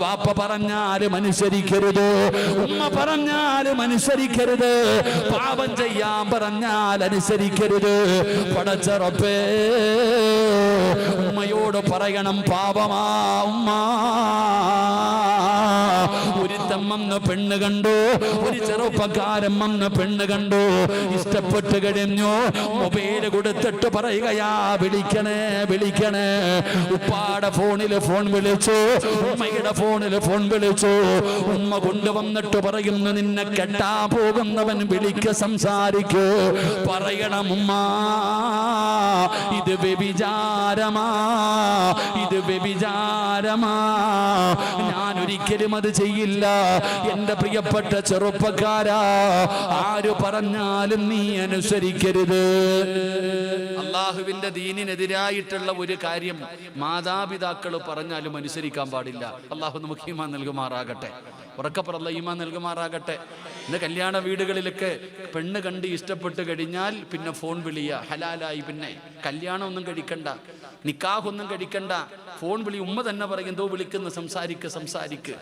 വാപ്പ പറഞ്ഞാലും അനുസരിക്കരുത്, ഉമ്മ പറഞ്ഞാലും അനുസരിക്കരുത്, പാപം ചെയ്യാൻ പറഞ്ഞാൽ അനുസരിക്കരുത്. പടച്ച റബ്ബേ, ഉമ്മയോട് പറയണം പാപമാ ഉമ്മ. ഒരുത്തൻ വന്ന് പെണ്ണ് കണ്ടു, ഒരു ചെറുപ്പക്കാരൻ വന്ന് പെണ്ണ് കണ്ടു, ഇഷ്ടപ്പെട്ട് കഴിഞ്ഞു. മൊബൈൽ കൊടുത്തിട്ട് പറയുകയാ വിളിക്കണേ വിളിക്കണേ. ഉപ്പാടെ ഫോണിൽ ഫോൺ വിളിച്ചു, ഉമ്മയുടെ ഫോണിൽ ഫോൺ വിളിച്ചു. ഉമ്മ കൊണ്ടുവന്നിട്ട് പറയുന്നു, നിന്നെ കെട്ടാ പോകുന്നവൻ വിളിക്ക സംസാരിക്കൂ. പറയണം ഉമ്മ, ഇത് വ്യഭിചാരമാ, ഇത് വ്യഭിചാരമാ. ഞാൻ ഒരിക്കലും അത് ചെയ്യില്ല. എന്റെ പ്രിയപ്പെട്ട ചെറുപ്പക്കാരാ, ആര് പറഞ്ഞാലും നീ അനുസരിക്കരുത്. അള്ളാഹുവിന്റെ ദീനിനെതിരായിട്ടുള്ള ഒരു കാര്യം മാതാപിതാക്കൾ പറഞ്ഞാലും അനുസരിക്കാൻ പാടില്ല. അള്ളാഹു നമുക്ക് ഈമാൻ നൽകുമാറാകട്ടെ. ഉറക്കപ്പുറല്ല ഈമാൻ നൽകുമാറാകട്ടെ. ഇന്ന് കല്യാണ വീടുകളിലൊക്കെ പെണ്ണ് കണ്ട് ഇഷ്ടപ്പെട്ട് കഴിഞ്ഞാൽ പിന്നെ ഫോൺ വിളിയ ഹലാലായി. പിന്നെ കല്യാണം ഒന്നും കഴിക്കണ്ട, നിക്കാഹൊന്നും കഴിക്കണ്ട, ഫോൺ വിളി. ഉമ്മ തന്നെ പറയും, എന്തോ വിളിക്കുന്ന, സംസാരിക്ക്.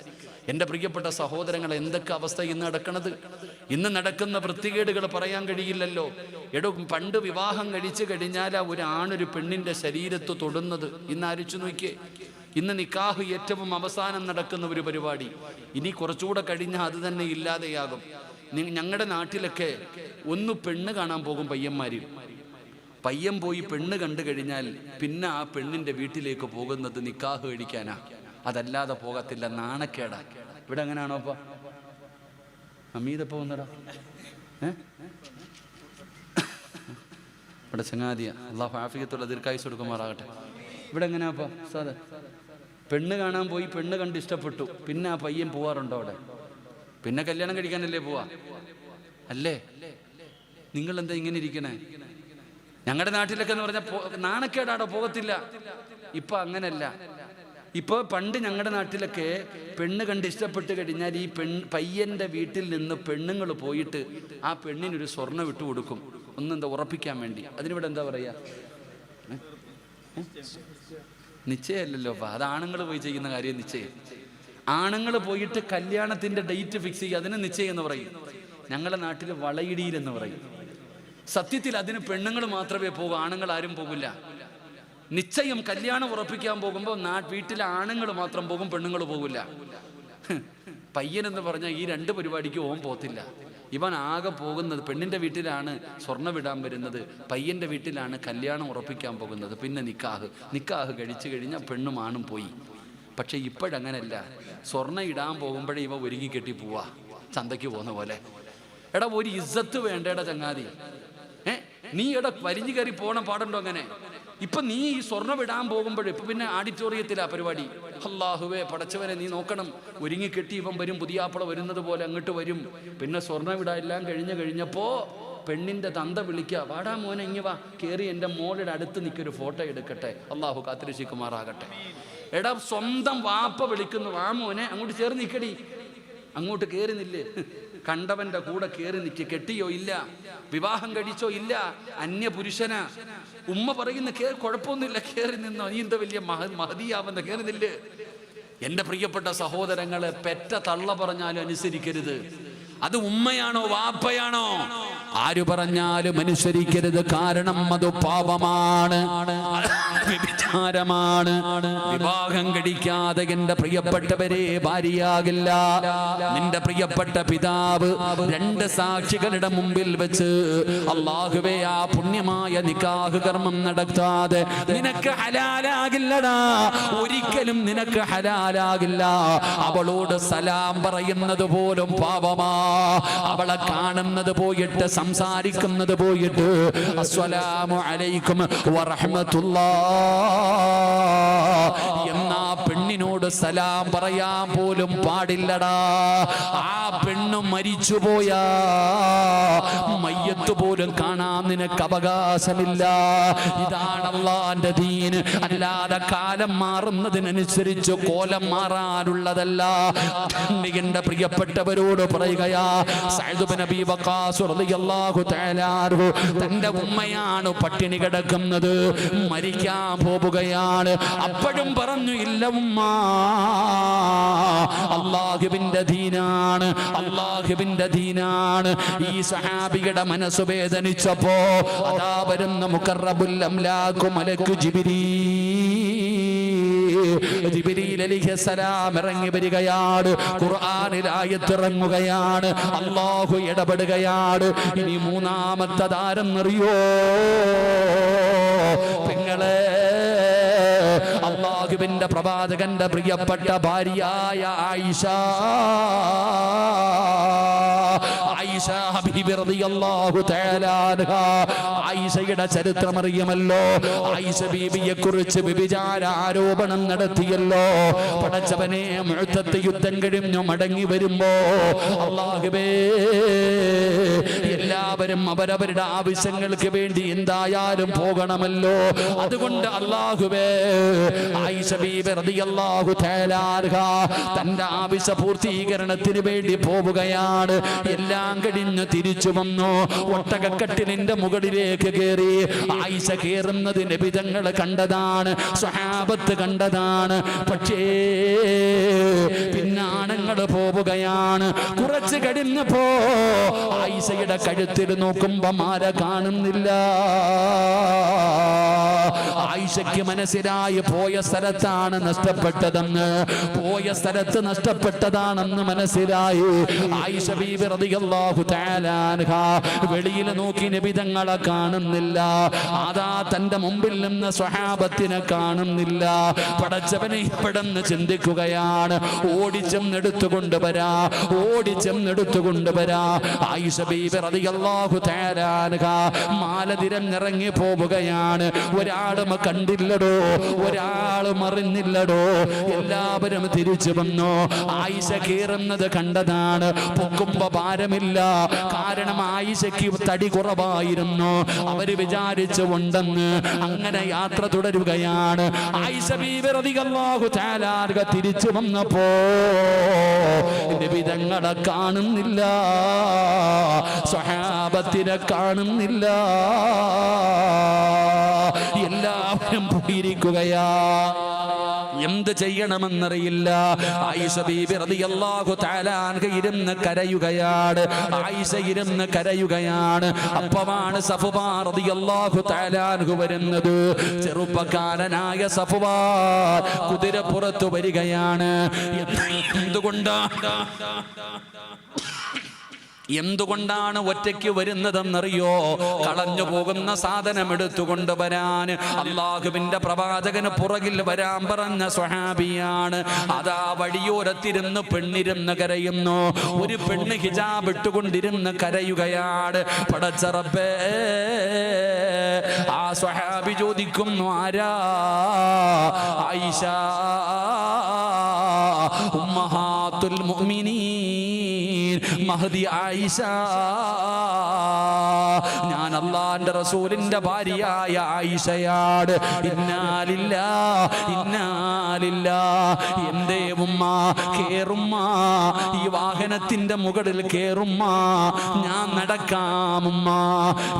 എൻ്റെ പ്രിയപ്പെട്ട സഹോദരങ്ങൾ, എന്തൊക്കെ അവസ്ഥ ഇന്ന് നടക്കണത്. ഇന്ന് നടക്കുന്ന വൃത്തികേടുകൾ പറയാൻ കഴിയില്ലല്ലോ. പണ്ട് വിവാഹം കഴിച്ചു കഴിഞ്ഞാൽ ഒരു ആണൊരു പെണ്ണിൻ്റെ ശരീരത്ത് തൊടുന്നത് ഇന്ന് ആലോചിച്ചു നോക്കിയേ. ഇന്ന് നിക്കാഹ് ഏറ്റവും അവസാനം നടക്കുന്ന ഒരു പരിപാടി. ഇനി കുറച്ചുകൂടെ കഴിഞ്ഞാൽ അത് തന്നെ ഇല്ലാതെയാകും. ഞങ്ങളുടെ നാട്ടിലൊക്കെ ഒന്ന് പെണ്ണ് കാണാൻ പോകും പയ്യന്മാര്. പയ്യൻ പോയി പെണ്ണ് കണ്ടു കഴിഞ്ഞാൽ പിന്നെ ആ പെണ്ണിൻ്റെ വീട്ടിലേക്ക് പോകുന്നത് നിക്കാഹ് കഴിക്കാനാ, അതല്ലാതെ പോകത്തില്ല. നാണക്കേടാ. ഇവിടെ അങ്ങനെയാണോ? അപ്പൊ അമീതപ്പോ വന്നടാ, ഇവിടെ ചങ്ങാതിയ, അള്ളാഹു ആഫിയത്തുള്ള ദീർഘായുസ് കൊടുക്കുമാറാകട്ടെ. ഇവിടെ എങ്ങനെയാപ്പ സാധാ പെണ്ണ് കാണാൻ പോയി, പെണ്ണ് കണ്ട് ഇഷ്ടപ്പെട്ടു, പിന്നെ ആ പയ്യൻ പോവാറുണ്ടോ അവിടെ? പിന്നെ കല്യാണം കഴിക്കാനല്ലേ പോവാ അല്ലേ? നിങ്ങൾ എന്താ ഇങ്ങനെ ഇരിക്കണേ? ഞങ്ങളുടെ നാട്ടിലൊക്കെ എന്ന് പറഞ്ഞാൽ നാണക്കേടാടോ, പോകത്തില്ല. ഇപ്പൊ അങ്ങനല്ല. ഇപ്പൊ പണ്ട് ഞങ്ങളുടെ നാട്ടിലൊക്കെ പെണ്ണ് കണ്ട് ഇഷ്ടപ്പെട്ട് കഴിഞ്ഞാൽ ഈ പയ്യന്റെ വീട്ടിൽ നിന്ന് പെണ്ണുങ്ങൾ പോയിട്ട് ആ പെണ്ണിനൊരു സ്വർണ്ണം വിട്ടു കൊടുക്കും, ഒന്നെന്താ ഉറപ്പിക്കാൻ വേണ്ടി. അതിനിവിടെ എന്താ പറയാ? നിശ്ചയമല്ലല്ലോ. അത് ആണുങ്ങൾ പോയി ചെയ്യുന്ന കാര്യം നിശ്ചയം. ആണുങ്ങൾ പോയിട്ട് കല്യാണത്തിന്റെ ഡേറ്റ് ഫിക്സ് ചെയ്യുക, അതിന് നിശ്ചയം എന്ന് പറയും. ഞങ്ങളുടെ നാട്ടിൽ വളയിടിയിൽ എന്ന് പറയും. സത്യത്തിൽ അതിന് പെണ്ണുങ്ങൾ മാത്രമേ പോകൂ, ആണുങ്ങൾ ആരും പോകില്ല. നിശ്ചയം കല്യാണം ഉറപ്പിക്കാൻ പോകുമ്പോൾ വീട്ടിലെ ആണുങ്ങൾ മാത്രം പോകും, പെണ്ണുങ്ങൾ പോകില്ല. പയ്യനെന്ന് പറഞ്ഞാൽ ഈ രണ്ട് പരിപാടിക്ക് ഓൻ പോകത്തില്ല. ഇവൻ ആകെ പോകുന്നത് പെണ്ണിൻ്റെ വീട്ടിലാണ് സ്വർണ്ണം വിടാൻ വരുന്നത്, പയ്യൻ്റെ വീട്ടിലാണ് കല്യാണം ഉറപ്പിക്കാൻ പോകുന്നത്. പിന്നെ നിക്കാഹ് കഴിച്ചു കഴിഞ്ഞാൽ പെണ്ണും ആണും പോയി. പക്ഷെ ഇപ്പോഴങ്ങനല്ല. സ്വർണ്ണം ഇടാൻ പോകുമ്പോഴേ ഇവ ഒരുങ്ങി കെട്ടി പോവാ, ചന്തയ്ക്ക് പോകുന്ന പോലെ. എടാ ഒരു ഇസ്സത്ത് വേണ്ടേടാ ചങ്ങാതി. നീ എടാ വലിഞ്ഞു കയറി പോകണം പാടുണ്ടോ അങ്ങനെ? ഇപ്പൊ നീ ഈ സ്വർണ്ണം ഇടാൻ പോകുമ്പോഴും ഇപ്പൊ പിന്നെ ആഡിറ്റോറിയത്തിലാ പരിപാടി. അല്ലാഹുവേ പടച്ചവനെ നീ നോക്കണം, ഒരുങ്ങി കെട്ടി ഇപ്പം വരും, പുതിയാപ്പള വരുന്നത് പോലെ അങ്ങോട്ട് വരും. പിന്നെ സ്വർണ്ണം ഇടാൻ എല്ലാം കഴിഞ്ഞപ്പോ പെണ്ണിന്റെ തന്ത വിളിക്കുക, വാടാ മോനെ ഇങ്ങ് വാ, കയറി എൻ്റെ മോളുടെ അടുത്ത് നിൽക്കൊരു ഫോട്ടോ എടുക്കട്ടെ. അല്ലാഹു കാത്തിരക്ഷിക്കുമാറാകട്ടെ. എടാ സ്വന്തം വാപ്പ വിളിക്കുന്നു, വാ മോനെ അങ്ങോട്ട് ചേർന്ന് നിൽക്കടി. അങ്ങോട്ട് കയറി നില്ല്. കണ്ടവന്റെ കൂടെ കയറി നിൽക്ക്. കെട്ടിയോ ഇല്ല, വിവാഹം കഴിച്ചോ ഇല്ല, അന്യപുരുഷനാ. ഉമ്മ പറയുന്ന കുഴപ്പമൊന്നുമില്ല, കയറി നിന്നോ, നീ എന്താ വലിയ മഹതിയാവുന്ന, കയറി നില്ല്. എൻ്റെ പ്രിയപ്പെട്ട സഹോദരങ്ങളെ, പെറ്റ തള്ള പറഞ്ഞാലും അനുസരിക്കരുത്. അത് ഉമ്മയാണോ വാപ്പയാണോ ആര് പറഞ്ഞാലും അനുസരിക്കരുത്. കാരണം അത് പാപമാണ്, വ്യഭിചാരമാണ്. വിവാഹം കഴിക്കാതെ എൻ്റെ പ്രിയപ്പെട്ടവരെ ഭാര്യയാകില്ല. നിന്റെ പ്രിയപ്പെട്ട പിതാവ് രണ്ട് സാക്ഷികളുടെ മുമ്പിൽ വെച്ച് അല്ലാഹുവേ ആ പുണ്യമായ നിക്കാഹ് കർമ്മം നടത്താതെ നിനക്ക് ഹലാലാകില്ലടാ, ഒരിക്കലും നിനക്ക് ഹലാലാകില്ല. അവളോട് സലാം പറയുന്നത് പോലും പാപമാ. അവളെ കാണുന്നത് പോയിട്ട് സംസാരിക്കുന്നത് പോയിട്ട് അസ്സലാമു അലൈക്കും വറഹ്മത്തുള്ളാഹ് എന്നാ പെണ്ണിനോട് സലാം പറയാൻ പോലും പാടില്ലടാ. ആ പെണ്ണ് മരിച്ചുപോയാ മയ്യത്ത് പോലും കാണാൻ നിനക്ക് അവകാശമില്ല. ഇതാണ് അല്ലാഹുവിന്റെ ദീൻ. അല്ലാതെ കാലം മാറുന്നതിനനുസരിച്ച് കോലം മാറാനുള്ളതല്ല. എന്റെ പ്രിയപ്പെട്ടവരോട് പറയുകയാ, സഅദ് ഇബ്നു അബീ വഖാസ് റളിയല്ലാഹു തആല അൻഹു തന്റെ ഉമ്മയാണ് പട്ടിണി കിടക്കുന്നത്, മരിക്കാൻ പോവുകയാണ്. അപ്പോഴും പറഞ്ഞു, ഇല്ല ഉമ്മ, അല്ലാഹുവിന്റെ ദീനാണ്, അല്ലാഹുവിന്റെ ദീനാണ്. ഈ സഹാബിയുടെ മനസ്സ് വേദനിച്ചപ്പോ അതാ വരുന്ന മുഖറബുൽ അംലാഖു മലക്കു ജിബ്രീൽ അലൈഹിസ്സലാം ഇറങ്ങി വരികയാണ്. ഖുർആനിൽ ആയത്ത് ഇറങ്ങുകയാണ്, അല്ലാഹു ഇടപെടുകയാണ്. ഇനി മൂന്നാമത്തെ താരെന്നറിയോ പെങ്ങളെ? അല്ലാഹുവിന്റെ പ്രവാചകന്റെ പ്രിയപ്പെട്ട ഭാര്യയായ ആയിഷ ഹബീബി റളിയല്ലാഹു തആല അൻഹാ. ആയിഷയുടെ ചരിത്രം അറിയുമല്ലോ. ആയിഷ ബീബിയെ കുറിച്ച് വ്യഭിചാര ആരോപണം നടത്തിയല്ലോ. പടച്ചവനെ, മുഅ്തത്ത് യുദ്ധം കഴിഞ്ഞു മടങ്ങി വരുമ്പോ അല്ലാഹുവേ, എല്ലാവരും അവരവരുടെ ആവശ്യങ്ങൾക്ക് വേണ്ടി എന്തായാലും പോകണമല്ലോ. അതുകൊണ്ട് അല്ലാഹുവേ, ആയിഷ ബീബി റളിയല്ലാഹു തആല അൻഹാ തന്റെ ആവശ്യ പൂർത്തീകരണത്തിന് വേണ്ടി പോവുകയാണ്. എല്ലാം കഴിഞ്ഞു തിരിച്ചു വന്നു. ഒട്ടകക്കട്ടിലിന്റെ മുകളിലേക്ക് കയറി. ആയിഷ കയറുന്നത് നബി തങ്ങൾ കണ്ടതാണ്, സ്വഹാബത്ത് കണ്ടതാണ്. പക്ഷേ പിന്നാണുങ്ങൾ പോവുകയാണ്. കുറച്ച് കഴിഞ്ഞപ്പോ ആയിഷയുടെ കഴുത്തിൽ നോക്കുമ്പോ മാല കാണുന്നില്ല. ആയിഷയ്ക്ക് മനസ്സിലായി പോയ സ്ഥലത്താണ് നഷ്ടപ്പെട്ടതെന്ന്, പോയ സ്ഥലത്ത് നഷ്ടപ്പെട്ടതാണെന്ന് മനസ്സിലായി. ആയിഷ ബീബി റളിയല്ലാഹു തആല അൻഹാ വെളിയിൽ നോക്കി നബി തങ്ങളെ കാണുന്നില്ല. അതാ തന്റെ മുമ്പിൽ നിന്ന് സ്വഹാബത്തിനെ കാണുന്നില്ല. പടച്ചവനെ ഇപ്പടെന്ന് ചിന്തിക്കുകയാണ്. ഓടിച്ചെന്നെടുത്തുകൊണ്ടുവരാ, ഓടിച്ചെന്നെടുത്തുകൊണ്ടുവരാ. ആയിഷ ബീബി റളിയല്ലാഹു തആല അൻഹാ മാല തിരഞ്ഞിറങ്ങി പോവുകയാണ്. ഒരാളും കണ്ടില്ലടോ, ഒരാളും അറിഞ്ഞില്ലടോ. എല്ലാവരും തിരിച്ചു വന്നു. ആയിഷ കയറുന്നത് കണ്ടതാണ്. പൊക്കുമ്പോ ഭാരമില്ല. കാരണം ആയിഷയ്ക്ക് തടി കുറവായിരുന്നു. അവര് വിചാരിച്ചു ഉണ്ടെന്ന്. അങ്ങനെ യാത്ര തുടരുകയാണ്. ആയിഷ ബീബി റളിയല്ലാഹു തആല അൻഹ തിരിച്ചു വന്നപ്പോ നബി തങ്ങളെ കാണുന്നില്ല, സ്വഹാബത്തിനെ കാണുന്നില്ല. എല്ലാവരും പോയിരിക്കുകയാ. എന്ത് ചെയ്യണമെന്നറിയില്ല. ആയിഷ ബീബി റളിയല്ലാഹു തആല അൻഹ ഇരുന്ന് കരയുകയാണ്. ആയിഷ ഇരുന്ന് കരയുകയാണ്. അപ്പമാണ് സഫ്വാൻ റളിയല്ലാഹു തആല അൻഹു വരുന്നത്. ചെറുപ്പക്കാരനായ സഫ്വാൻ കുതിരപ്പുറത്ത് വരികയാണ്. എന്തുകൊണ്ടാണ് ഒറ്റയ്ക്ക് വരുന്നതെന്നറിയോ? കളഞ്ഞു പോകുന്ന സാധനം എടുത്തുകൊണ്ട് വരാൻ അല്ലാഹുവിന്റെ പ്രവാചകന് പുറകിൽ വരാൻ പറഞ്ഞ സ്വഹാബിയാണ്. അതാ വഴിയോരത്തിരുന്ന് പെണ്ണിരുന്ന് കരയുന്നു. ഒരു പെണ്ണ് ഹിജാബ് ഇട്ടുകൊണ്ടിരുന്ന് കരയുകയാണ്. പടച്ച റബ്ബേ, ആ സ്വഹാബി ചോദിക്കുന്നു, ആരാ? ആയിഷ ഉമ്മഹാത്തുൽ മുഅ്മിനീൻ മഹദി ആയിഷ. ഞാൻ അല്ലാഹുവിന്റെ റസൂലിന്റെ ഭാര്യയായ ആയിഷയാണ്. ഇന്നാലില്ലാ. എന്തേ ഉമ്മ? കേറുമ്മ, ഈ വാഹനത്തിന്റെ മുകളിൽ കേറുമ്മ, ഞാൻ നടക്കാമുമ്മ.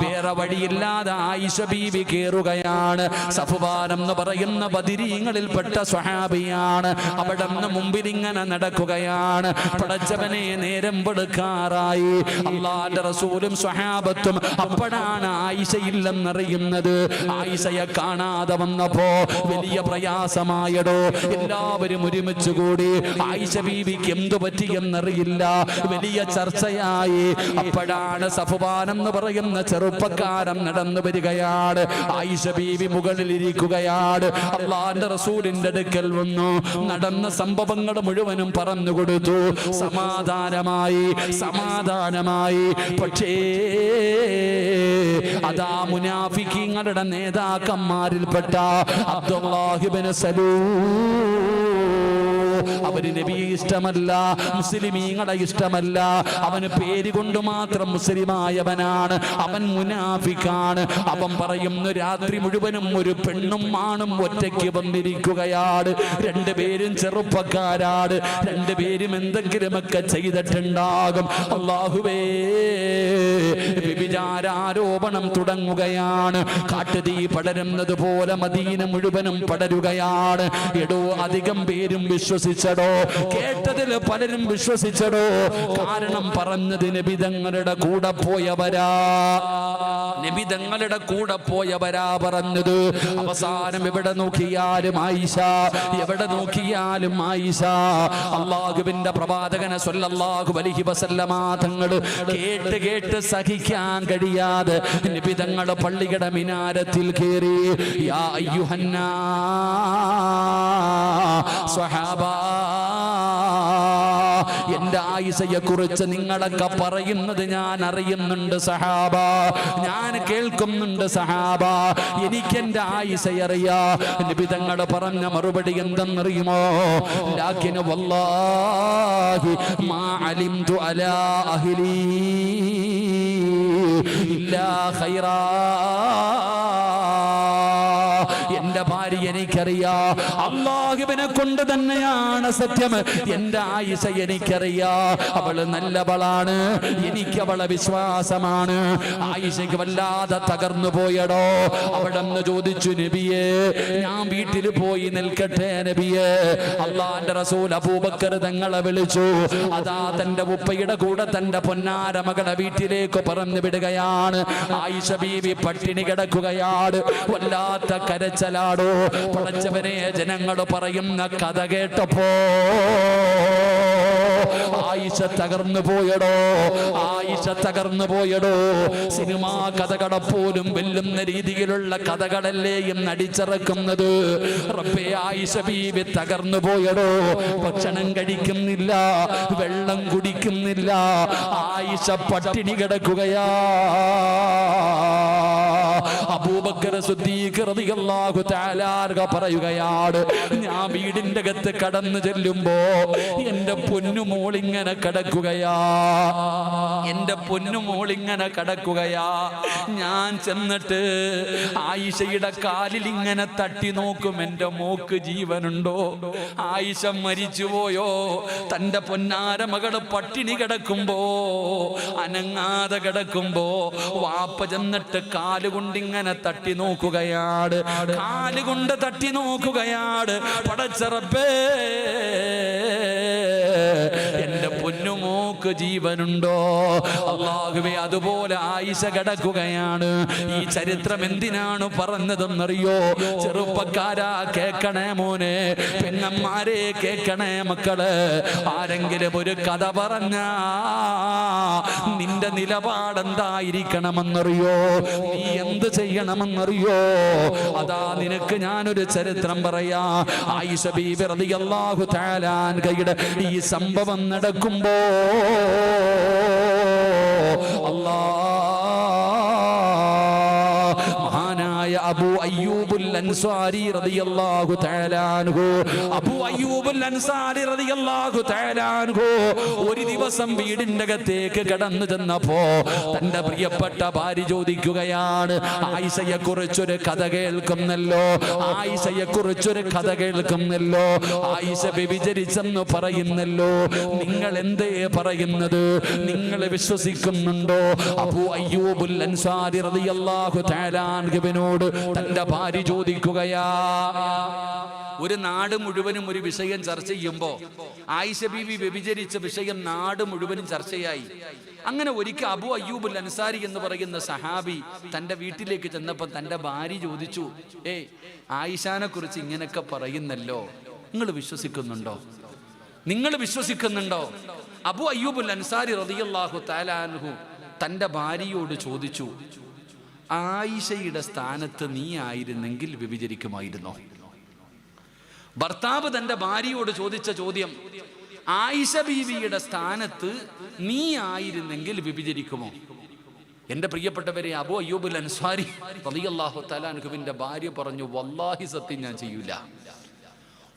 വേറെ വഴിയില്ലാതെ ആയിഷ ബീവി കേറുകയാണ്. സഫ്വാൻ എന്ന് പറയുന്ന ബദരീങ്ങളിൽപ്പെട്ട സ്വഹാബിയാണ്. അവിടെ നിന്ന് മുമ്പിൽ ഇങ്ങനെ നടക്കുകയാണ്. പടച്ചവനെ, നേരം വെളുക്കാറായി. അല്ലാഹുവിന്റെ റസൂലും സ്വഹാബത്തും അപ്പോഴാണ് ആയിഷയില്ലെന്നറിയുന്നത്. ആയിഷയെ കാണാതെ വന്നപ്പോ വലിയ പ്രയാസമായടോ. എല്ലാവരും ഒരുമിച്ച് കൂടി. ആയിഷ ബീവിക്ക് എന്തു പറ്റിയെന്നറിയില്ല. വലിയ ചർച്ചയായി. അപ്പോഴാണ് സഫ്വാൻ എന്ന് പറയുന്ന ചെറുപ്പക്കാരൻ നടന്നു വരികയാണ്. ആയിഷ ബീവി മുകളിൽ ഇരിക്കുകയാണ്. അല്ലാഹുവിന്റെ റസൂലിന്റെ അടുക്കൽ വന്നു. നടന്ന സംഭവങ്ങൾ മുഴുവനും പറഞ്ഞു കൊടുത്തു. സമാധാനമായി. പക്ഷേ അതാ മുനാഫിക്കീങ്ങളുടെ നേതാക്കന്മാരിൽപ്പെട്ട അബ്ദുല്ലാഹ് ഇബ്നു സലൂൽ, അവന് നബിയെ ഇഷ്ടമല്ല, മുസ്ലിമീങ്ങളെ ഇഷ്ടമല്ല. അവന് പേര് കൊണ്ട് മാത്രം മുസ്ലിമായവനാണ്. അവൻ മുനാഫിക്കാണ്. അവൻ പറയുന്നു, രാത്രി മുഴുവനും ഒരു പെണ്ണും ആണും ഒറ്റയ്ക്ക് വന്നിരിക്കുകയാണ്. രണ്ടുപേരും ചെറുപ്പക്കാരാണ്. രണ്ടുപേരും എന്തെങ്കിലുമൊക്കെ ചെയ്തിട്ടുണ്ടാകും. അല്ലാഹുവേ, വ്യഭിചാരാരോപണം തുടങ്ങുകയാണ്. കാട്ടുതീ പടരുന്നത് പോലെ മദീന മുഴുവനും പടരുകയാണ്. എടോ അധികം പേരും വിശ്വസിച്ചടോ, കേട്ടതിൽ പലരും വിശ്വസിച്ചടോ. കാരണം പറഞ്ഞത് നബി തങ്ങളുടെ കൂടെ പോയവരാ, നബി തങ്ങളുടെ കൂടെ പോയവരാ പറഞ്ഞത്. അവസാനം എവിടെ നോക്കിയാലും ആയിഷ, എവിടെ നോക്കിയാലും ആയിഷ. അല്ലാഹുവിന്റെ പ്രവാചകനെ സ്വല്ലല്ലാഹു അലൈഹി വസല്ലമ തങ്ങൾ കേട്ട് കേട്ട് സഹിക്കാൻ കഴിയാതെ നബി തങ്ങൾ പള്ളിയുടെ മിനാരത്തിൽ കയറി. യാ അയ്യുഹന്നാ സ്വഹാബാ, എന്റെ ആയിഷയെ കുറിച്ച് നിങ്ങളൊക്കെ പറയുന്നത് ഞാൻ അറിയുന്നുണ്ട് സഹാബ, ഞാൻ കേൾക്കുന്നുണ്ട് സഹാബ, എനിക്കെന്റെ ആയിഷയെ അറിയാ. നബി തങ്ങൾ പറഞ്ഞ മറുപടി എന്തെന്നറിയുമോ? ലാകിൻ വല്ലാഹി മാ അലിംതു അലാ അഹ്ലി ഇല്ലാ ഖൈറാ. എന്റെ ഭാര്യ എനിക്കറിയാ, അല്ലാഹുവിനെ കൊണ്ട് തന്നെയാണ് സത്യം. എന്റെ ആയിഷ എനിക്കറിയാ, അവള് നല്ലവളാണ്, എനിക്ക് അവളെ വിശ്വാസമാണ്. ആയിഷയ്ക്ക് വല്ലാതെ തകർന്നു പോയടോ. അവിടെ നിന്ന് ചോദിച്ചു, നബിയേ ഞാൻ വീട്ടിൽ പോയി നിൽക്കട്ടെ നബിയേ? അള്ളാന്റെ റസൂൽ അബൂബക്കർ തങ്ങളെ വിളിച്ചു. അതാ തന്റെ ഉപ്പയുടെ കൂടെ തന്റെ പൊന്നാര മകളെ വീട്ടിലേക്ക് പറഞ്ഞു വിടുകയാണ്. ആയിഷ ബീവി പട്ടിണി കിടക്കുകയാണ്, വല്ലാത്ത കരച്ചലാടോ. പടച്ചവനെ, ജനങ്ങൾ പറയുന്ന കഥ കേട്ടപ്പോ ആയിഷ തകർന്നു പോയടോ, ആയിഷ തകർന്നു പോയടോ. സിനിമാ കഥകളെ പോലും വെല്ലുന്ന രീതിയിലുള്ള കഥകളല്ലേ ഇന്ന് അടിച്ചിറക്കുന്നത്. റബ്ബേ, ആയിഷ ബീവി തകർന്നു പോയടോ. ഭക്ഷണം കഴിക്കുന്നില്ല, വെള്ളം കുടിക്കുന്നില്ല, ആയിഷ പട്ടിണി കിടക്കുകയാ. അബൂബക്കർ സിദ്ദീഖ് റളിയല്ലാഹു തആല പറയുകയാണ്, ഞാൻ വീടിന്റെ അകത്ത് കടന്നു ചെല്ലുമ്പോ എന്റെ പൊന്നുമോളിങ്ങനെ കിടക്കുകയാ, എന്റെ പൊന്നുമോളിങ്ങനെ കിടക്കുകയാ. ഞാൻ ചെന്നിട്ട് ആയിഷയുടെ കാലിൽ ഇങ്ങനെ തട്ടി നോക്കും, എന്റെ മോക്ക് ജീവനുണ്ടോ? ആയിഷ മരിച്ചുപോയോ? തന്റെ പൊന്നാര മകള് പട്ടിണി കിടക്കുമ്പോ, അനങ്ങാതെ കിടക്കുമ്പോ വാപ്പ ചെന്നിട്ട് കാലുകൊണ്ടിങ്ങനെ തട്ടി നോക്കുകയാണ്, കാലുകൊണ്ട് തട്ടി നോക്കുകയാണ്. പടച്ച റബ്ബേ, എന്റെ പൊന്നുമോക്ക് ജീവനുണ്ടോ? അല്ലാഹുവേ, അതുപോലെ ആയിഷ കിടക്കുകയാണ്. ഈ ചരിത്രം എന്തിനാണ് പറഞ്ഞതെന്നറിയോ? ചെറുപ്പക്കാരാ കേക്കണേ മോനെ, പെങ്ങന്മാരെ കേക്കണേ മക്കള്. ആരെങ്കിലും ഒരു കഥ പറഞ്ഞാ നിന്റെ നിലപാടെന്തായിരിക്കണമെന്നറിയോ? നീ എന്ത് ചെയ്യണമെന്നറിയോ? അതാ നിനക്ക് ഞാനൊരു ചരിത്രം പറയാ. ആയിഷ ബീബി റളിയല്ലാഹു തആല അൻഹയുടെ ഈ സംഭവം നടക്കുമ്പോ അബൂ അയ്യൂബുൽ അൻസാരി റളിയല്ലാഹു തആല അൻഹു, അബൂ അയ്യൂബുൽ അൻസാരി റളിയല്ലാഹു തആല അൻഹു ഒരു ദിവസം വീടിന്റെ അകത്തേക്ക് കടന്നു ചെന്നപ്പോ തന്റെ പ്രിയപ്പെട്ട ഭാര്യ ചോദിക്കുകയാണ്, ആയിഷയെ കുറിച്ചൊരു കഥ കേൾക്കുന്നല്ലോ, ആയിഷയെ കുറിച്ചൊരു കഥ കേൾക്കുന്നല്ലോ, ആയിഷ വ്യഭിചരിച്ചെന്ന് പറയുന്നല്ലോ, നിങ്ങൾ എന്തേ പറയുന്നത്? നിങ്ങൾ വിശ്വസിക്കുന്നുണ്ടോ? അബൂ അയ്യൂബുൽ അൻസാരി റളിയല്ലാഹു തആല അൻഹുവിനോട് തന്റെ ഭാര്യ ചോദിക്കുകയാ. ഒരു നാട് മുഴുവനും ഒരു വിഷയം ചർച്ച ചെയ്യുമ്പോ ആയിഷ ബീവി വ്യഭിചരിച്ച വിഷയം നാട് മുഴുവനും ചർച്ചയായി. അങ്ങനെ ഒരിക്കൽ അബൂ അയ്യൂബുൽ അൻസാരി എന്ന് പറയുന്ന സഹാബി തന്റെ വീട്ടിലേക്ക് ചെന്നപ്പോ തന്റെ ഭാര്യ ചോദിച്ചു, ആയിഷാനെ കുറിച്ച് ഇങ്ങനെയൊക്കെ പറയുന്നല്ലോ, നിങ്ങൾ വിശ്വസിക്കുന്നുണ്ടോ? നിങ്ങൾ വിശ്വസിക്കുന്നുണ്ടോ? അബൂ അയ്യൂബുൽ അൻസാരി റളിയല്ലാഹു തആല അൻഹു തന്റെ ഭാര്യയോട് ചോദിച്ചു, ആയിഷയുടെ സ്ഥാനത്ത് നീ ആയിരുന്നെങ്കിൽ വ്യഭിചരിക്കുമായിരുന്നോ? ഭർത്താവ് തന്റെ ഭാര്യയോട് ചോദിച്ച ചോദ്യം, ആയിഷ ബീവിയുടെ സ്ഥാനത്ത് നീ ആയിരുന്നെങ്കിൽ വ്യഭിചരിക്കുമോ? എന്റെ പ്രിയപ്പെട്ടവരെ, അബൂ അയ്യൂബുൽ അൻസാരി റളിയല്ലാഹു തആല അൻഹുവിന്റെ ഭാര്യ പറഞ്ഞു, വല്ലാഹി സത്യം ഞാൻ ചെയ്യൂല,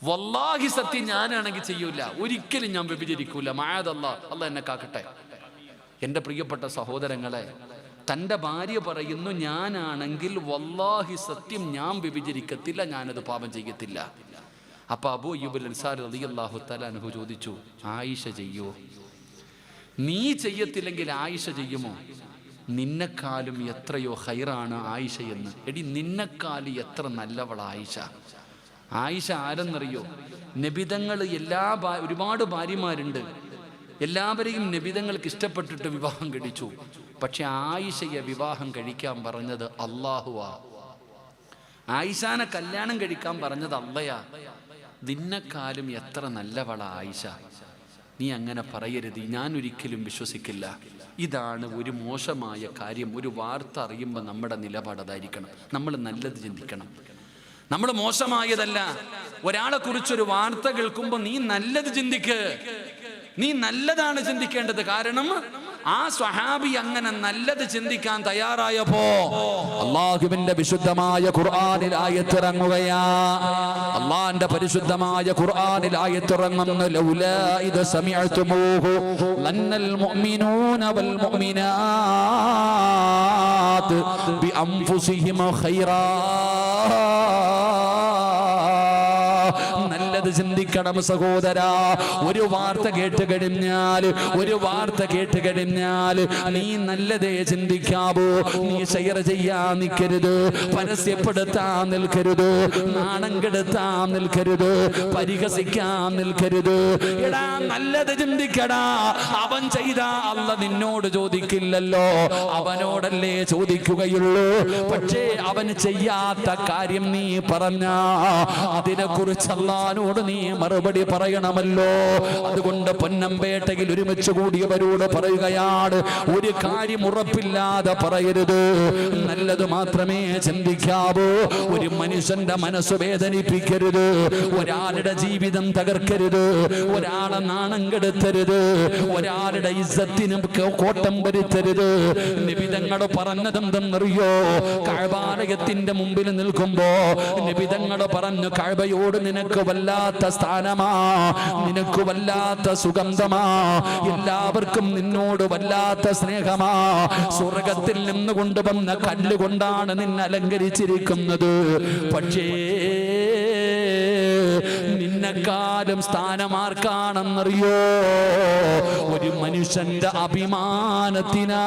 വല്ലാഹി സത്യം ഞാനാണെങ്കിൽ ചെയ്യൂല, ഒരിക്കലും ഞാൻ വ്യഭിചരിക്കൂല, മഅദല്ലാഹ്, അല്ലാഹ് എന്നെ കാക്കട്ടെ. എന്റെ പ്രിയപ്പെട്ട സഹോദരങ്ങളെ, തൻ്റെ ഭാര്യ പറയുന്നു, ഞാനാണെങ്കിൽ വല്ലാഹി സത്യം ഞാൻ വ്യഭിചരിക്കത്തില്ല, ഞാനത് പാപം ചെയ്യത്തില്ല. അപ്പൊ അബൂ അയ്യൂബുൽ അൻസാരി റളിയല്ലാഹു തആല അൻഹു ചോദിച്ചു, ആയിഷ ചെയ്യോ? നീ ചെയ്യത്തില്ലെങ്കിൽ ആയിഷ ചെയ്യുമോ? നിന്നെക്കാളും എത്രയോ ഹൈറാണ് ആയിഷയെന്ന്. എടി, നിന്നെക്കാളും എത്ര നല്ലവളാ ആയിഷ. ആയിഷ ആരെന്നറിയോ? നബിതങ്ങൾ ഒരുപാട് ഭാര്യമാരുണ്ട്, എല്ലാവരെയും നബിതങ്ങൾക്ക് ഇഷ്ടപ്പെട്ടിട്ട് വിവാഹം കഴിച്ചു. പക്ഷെ ആയിഷയെ വിവാഹം കഴിക്കാൻ പറഞ്ഞത് അള്ളാഹുവാ. ആയിഷാനെ കല്യാണം കഴിക്കാൻ പറഞ്ഞത് അള്ളയാ. നിന്നെക്കാളും എത്ര നല്ലവളാ ആയിഷ. നീ അങ്ങനെ പറയരുത്, ഞാൻ ഒരിക്കലും വിശ്വസിക്കില്ല. ഇതാണ് ഒരു മോശമായ കാര്യം. ഒരു വാർത്ത അറിയുമ്പോൾ നമ്മുടെ നിലപാടതായിരിക്കണം. നമ്മൾ നല്ലത് ചിന്തിക്കണം, നമ്മൾ മോശമായതല്ല. ഒരാളെ കുറിച്ചൊരു വാർത്ത കേൾക്കുമ്പോൾ നീ നല്ലത് ചിന്തിക്ക്, നീ നല്ലതാണ് ചിന്തിക്കേണ്ടത്. കാരണം ആ സ്വഹാബി അങ്ങനെ നല്ലത് ചിന്തിക്കാൻ തയ്യാറായപ്പോ അല്ലാഹുവിന്റെ വിശുദ്ധമായ ഖുർആനിൽ ആയത്തിറങ്ങുകയാ. അല്ലാഹുവിന്റെ പരിശുദ്ധമായ ഖുർആനിൽ ആയത്തിറങ്ങുന്നു, ലൗലാ ഇദ സമിഅതുമൂഹു ലന്നൽ മുഅ്മിനൂന വൽ മുഅ്മിനാത്ത് ബിഅൻഫുസിഹിം ഖൈറാ. നല്ലത് ചിന്തിക്കണം സഹോദരാ. ഒരു വാർത്ത കേട്ട് കഴിഞ്ഞാൽ നീ നല്ലതേ ചിന്തിക്കാവൂ. നീ ഷെയർ ചെയ്യാൻ നിൽക്കരുത്, പരസ്യപ്പെടുത്താൻ നിൽക്കരുത്, നാണം കെടുത്താൻ നിൽക്കരുത്, പരിഹസിക്കാൻ നിൽക്കരുത്. എടാ, നല്ലത് ചിന്തിക്കടാ. അവൻ ചെയ്ത അല്ല നിന്നോട് ചോദിക്കില്ലല്ലോ, അവനോടല്ലേ ചോദിക്കുകയുള്ളൂ. പക്ഷേ അവൻ ചെയ്യാത്ത കാര്യം നീ പറഞ്ഞ അതിനെക്കുറിച്ച് അല്ലാഹുവോട് നീ മറുപടി പറയണമല്ലോ. അതുകൊണ്ട് പൊന്നമ്പേട്ടയിൽ ഒരുമിച്ച് കൂടിയവരോട് പറയുകയാണ്, ഒരു കാര്യം ഉറപ്പില്ലാതെ പറയരുത്, നല്ലത് മാത്രമേ ചിന്തിക്കാവൂ. ഒരു മനുഷ്യന്റെ മനസ്സ് വേദനിപ്പിക്കരുത്, ഒരാളുടെ ജീവിതം തകർക്കരുത്, ഒരാളെ നാണം കെടുത്തരുത്, ഒരാളുടെ ഇസ്സത്തിനും കോട്ടം വരുത്തരുത്. നിബിതങ്ങൾ പറഞ്ഞതെന്തെന്നറിയോ? കഅബാലയത്തിന്റെ മുമ്പിൽ നിൽക്കുമ്പോ നിബിതങ്ങൾ പറഞ്ഞു, കഅബയോട് നിനക്ക് വല്ലാത്ത സ്ഥാനമാ, നിനക്ക് വല്ലാത്ത സുഗന്ധമാ, എല്ലാവർക്കും നിന്നോട് വല്ലാത്ത സ്നേഹമാ. സ്വർഗത്തിൽ നിന്ന് കൊണ്ടുവന്ന കല്ലുകൊണ്ടാണ് നിന്നെ അലങ്കരിച്ചിരിക്കുന്നത്. പക്ഷേ നിന്നെക്കാളും സ്ഥാനമാർക്കാണെന്നറിയോ? ഒരു മനുഷ്യന്റെ അഭിമാനത്തിനാ.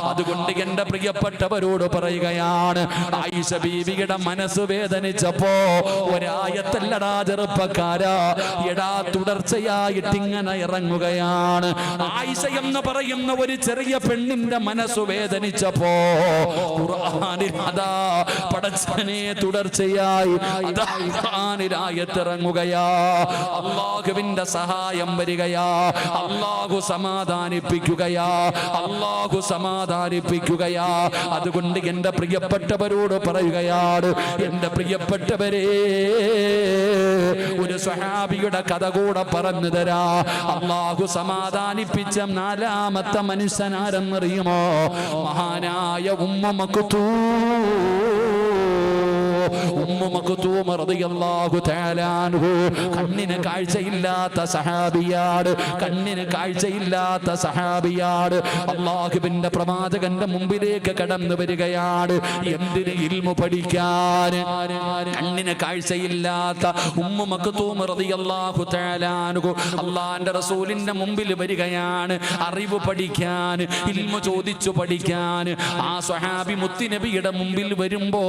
അതുകൊണ്ട് എന്റെ പ്രിയപ്പെട്ടവരോട് പറയുകയാണ്, ആയിഷ ബീവിയുടെ മനസ്സ് വേദനിച്ചപ്പോ ഒരായത്തല്ലടാ ചെറുപ്പക്കാരാ, എടാ തുടർച്ചയായിട്ട് ഇങ്ങനെ ഇറങ്ങുകയാണ്. ആയിഷ എന്ന് പറയുന്ന ഒരു ചെറിയ പെണ്ണിന്റെ മനസ്സ് വേദനിച്ചപ്പോ ഖുർആനിൽ അതാ പടച്ചവനെ തുടർച്ചയായി അതാ ഖുർആനിൽ ആയത്തിറങ്ങുകയാ. അല്ലാഹുവിന്റെ സഹായം വരികയാ, അല്ലാഹു സമാധാനിപ്പിക്കുകയാ, അല്ലാഹു സമാധാനിപ്പിക്കുകയാ. അതുകൊണ്ട് എന്റെ പ്രിയപ്പെട്ടവരോട് പറയുകയാണ്, എന്റെ പ്രിയപ്പെട്ടവരെ, ഒരു സ്വഹാബിയുടെ കഥ കൂടെ പറഞ്ഞു തരാ. അല്ലാഹു സമാധാനിപ്പിച്ച നാലാമത്തെ മനുഷ്യനാരെന്നറിയുമോ? മഹാനായ ഉമ്മ മക്തൂം റളിയല്ലാഹു തആല അൻഹു. കണ്ണിന് കാഴ്ചയില്ലാത്ത സഹാബിയാണ്, കണ്ണിന് കാഴ്ചയില്ലാത്ത സഹാബിയാണ്. അല്ലാഹുവിന്റെ പ്രവാചകന്റെ മുമ്പിലേക്ക് കടന്നു വരികയാണ്. എന്തിന്? ഇൽമു പഠിക്കാൻ. കണ്ണിന് കാഴ്ചയില്ലാത്ത ഉമ്മ മക്തൂം റളിയല്ലാഹു തആല അൻഹു അല്ലാഹുവിന്റെ റസൂലിന്റെ മുമ്പിൽ വരികയാണ്, അറിവ് പഠിക്കാൻ, ഇൽമു ചോദിച്ചു പഠിക്കാൻ. ആ സ്വഹാബി മുത്തുനബിയുടെ മുമ്പിൽ വരുമ്പോ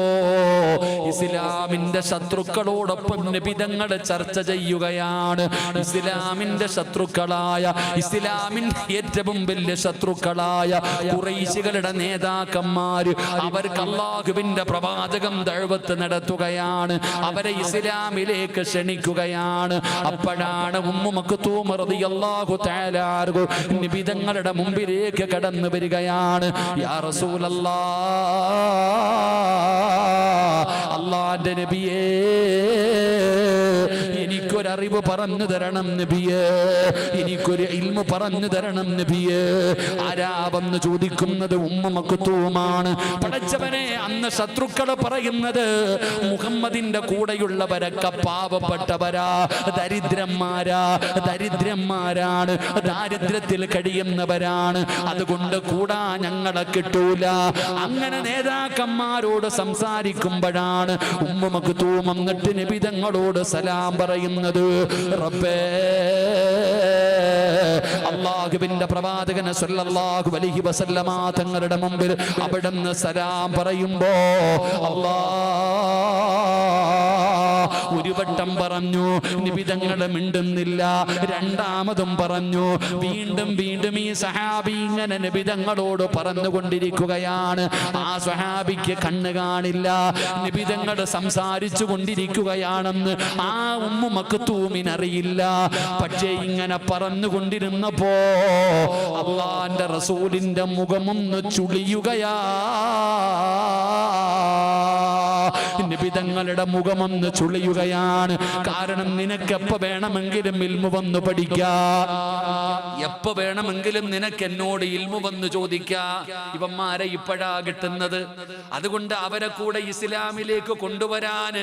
ഇസ്ലാമിന്റെ ശത്രുക്കളോടൊപ്പം നബിതങ്ങൾ ചർച്ച ചെയ്യുകയാണ്. ഇസ്ലാമിന്റെ ശത്രുക്കളായ, ഇസ്ലാമിന്റെ ഏറ്റവും വലിയ ശത്രുക്കളായ ഖുറൈശികളുടെ നേതാക്കന്മാർ, അവർക്ക് അല്ലാഹുവിന്റെ പ്രവാചകം ദഅവത്ത് നടത്തുകയാണ്, അവരെ ഇസ്ലാമിലേക്ക് ക്ഷണിക്കുകയാണ്. അപ്പോഴാണ് ഉമ്മു മക്തൂം റളിയല്ലാഹു തആല അൻഹു നബിതങ്ങളുടെ മുമ്പിലേക്ക് കടന്നു വരികയാണ്. യാ റസൂലല്ലാഹ്, അല്ലാഹുവിന്റെ നബിയേ, എനിക്കൊരറിവ് പറഞ്ഞു തരണം നബിയേ, എനിക്കൊരു ഇൽമു പറഞ്ഞു തരണം നബിയേ. ആരാവെന്ന് ചോദിക്കുന്നത് ഉമ്മ മക്തൂമാണ്. പടച്ചവനെ, അന്ന് ശത്രുക്കള് പറയുന്നത് മുഹമ്മദിന്റെ കൂടെയുള്ളവരൊക്കെ പാവപ്പെട്ടവരാ, ദരിദ്രന്മാരാണ്, ദാരിദ്ര്യത്തിൽ കഴിയുന്നവരാണ്, അതുകൊണ്ട് കൂടാ ഞങ്ങളെ കിട്ടൂല. അങ്ങനെ നേതാക്കന്മാരോട് സംസാരിക്കുമ്പോഴാണ് ഉമ്മ മക്തൂം എന്നിട്ട് നബി തങ്ങളോട് സലാം പറയുന്നത്. പറയുന്നത്, റബ്ബേ അല്ലാഹുവിന്റെ പ്രവാചകൻ സല്ലല്ലാഹു അലൈഹി വസല്ലമ തങ്ങളുടെ മുമ്പിൽ അവിടുന്ന് സലാം പറയുമ്പോ ഒരു വട്ടം പറഞ്ഞു, നിബിതങ്ങളെ മിണ്ടുന്നില്ല. രണ്ടാമതും പറഞ്ഞു. വീണ്ടും വീണ്ടും ഈ സഹാബി ഇങ്ങനെ നിബിതങ്ങളോട് പറഞ്ഞുകൊണ്ടിരിക്കുകയാണ്. ആ സഹാബിക്ക് കണ്ണ് കാണില്ല, നിബിതങ്ങൾ സംസാരിച്ചു കൊണ്ടിരിക്കുകയാണെന്ന് ആ ഉമ്മു മക്തൂമിനറിയില്ല. പക്ഷേ ഇങ്ങനെ പറഞ്ഞുകൊണ്ടിരുന്നപ്പോ അല്ലാഹുവിന്റെ റസൂലിന്റെ മുഖമൊന്ന് ചുളിയുകയാ. നിബിതങ്ങളുടെ മുഖമൊന്ന് ചുളിയുകയാണ്. കാരണം നിനക്കെപ്പ വേണമെങ്കിലും ഇൽമു വന്ന് പഠിക്കാം, എപ്പോ വേണമെങ്കിലും നിനക്ക് എന്നോട് ഇൽമു വന്ന് ചോദിക്കാം. ഇവന്മാരെ ഇപ്പോഴാ കിട്ടുന്നത്. അതുകൊണ്ട് അവരെ കൂടെ ഇസ്ലാമിലേക്ക് കൊണ്ടുവരാൻ